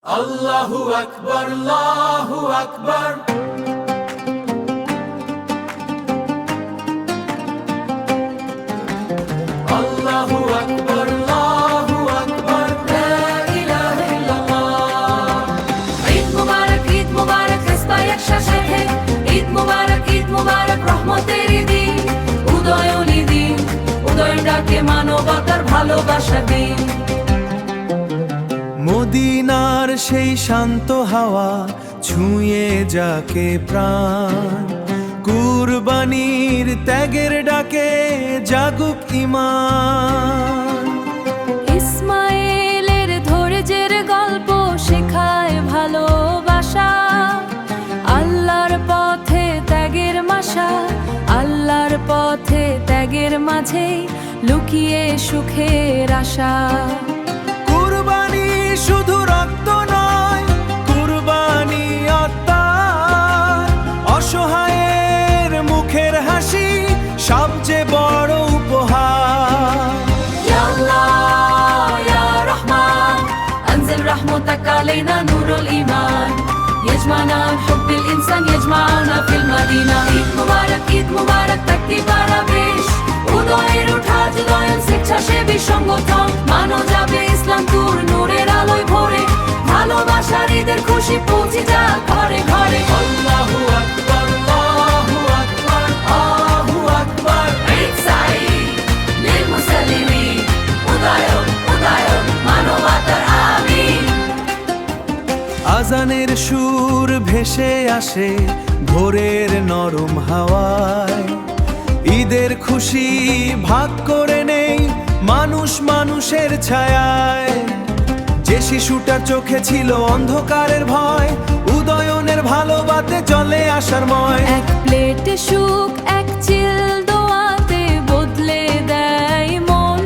আল্লাহু আকবার, আল্লাহু আকবার। আল্লাহু আকবার, আল্লাহু আকবার, লা ইলাহা ইল্লাল্লাহ। ঈদ মুবারক হাসপায় একসাথে। ঈদ মুবারক রহমতের দিন, উদয়নী দিন, উদয় ডাকে মানবতার ভালোবাসা দিন। মদিনার সেই শান্ত হাওয়া ছুঁয়ে যাকে প্রাণ, কুরবানির ত্যাগের ডাকে জাগুক ঈমান। ইসমাইলের ধৈর্যের গল্প শেখায় ভালোবাসা, আল্লাহর পথে ত্যাগের মাসা, আল্লাহর পথে ত্যাগের মাঝে লুকিয়ে সুখের আশা। কুরবানি শুধু রক্ত নয়, কুরবানি আত্মার, অসহায়ের মুখের হাসি সবচেয়ে বড় উপহার। ইয়া আল্লাহ ইয়া রহমান أنزل رحمتك علينا نور الإيمان يجمعنا حب الإنسان يجمعنا في المدينة ঈদ মুবারক থাকতে পারা বেশ, উদয়ের ওঠা যুদয়ন স্বেচ্ছাসেবী সংগঠন, মানো যাবে ইসলাম তোর নূরের আলোয় ভরে, ভালোবাসার ঈদের খুশি পৌঁছে যা ঘরে ঘরে। আল্লাহু আকবার, আল্লাহু আকবার, আল্লাহু আকবার। ঈদ সাঈদ লিল মুসলিমিন, উদয়ন মানবতার আমিন। আজানের সুর ভেসে আসে ভোরের নরম হাওয়ায়, ঈদের খুশি ভাগ করে নেই মানুষ মানুষের ছায়ায়। যে শিশুটার চোখে ছিল অন্ধকারের ভয়, উদয়নের ভালোবাতে চলে আসার ময়। এক প্লেট সুখ এক চিল দোয়াতে বদলে দেয় মন,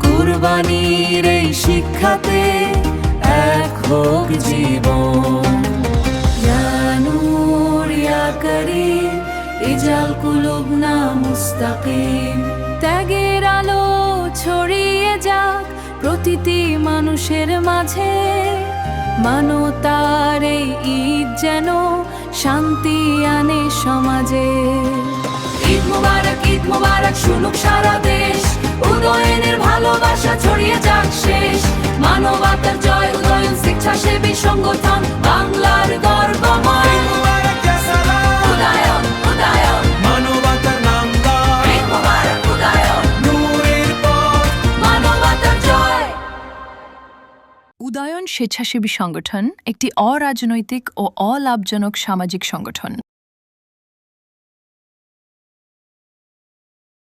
কুরবানির এই শিক্ষাতে এক হোক জীবন। ইয়া নূর ইয়া করিম ইজাল কুলুবনা মুস্তাকিম, ত্যাগের আলো ছড়িয়ে যাক প্রতিটি মানুষের মাঝে, মানবতার এই ঈদ যেন শান্তি আনে সমাজে। ঈদ মুবারক শুনুক সারা দেশ, উদয়নের ভালোবাসা ছড়িয়ে যাক শেষ, মানবতার জয় উদয়ন স্বেচ্ছাসেবী সংগঠন, বাংলার গর্বময়। উদয়ন মানবতার নাম দাও, ঈদ মুবারক উদয়ন, নূরের পথ। মানবতার জয়। উদয়ন স্বেচ্ছাসেবী সংগঠন একটি অরাজনৈতিক ও অলাভজনক সামাজিক সংগঠন।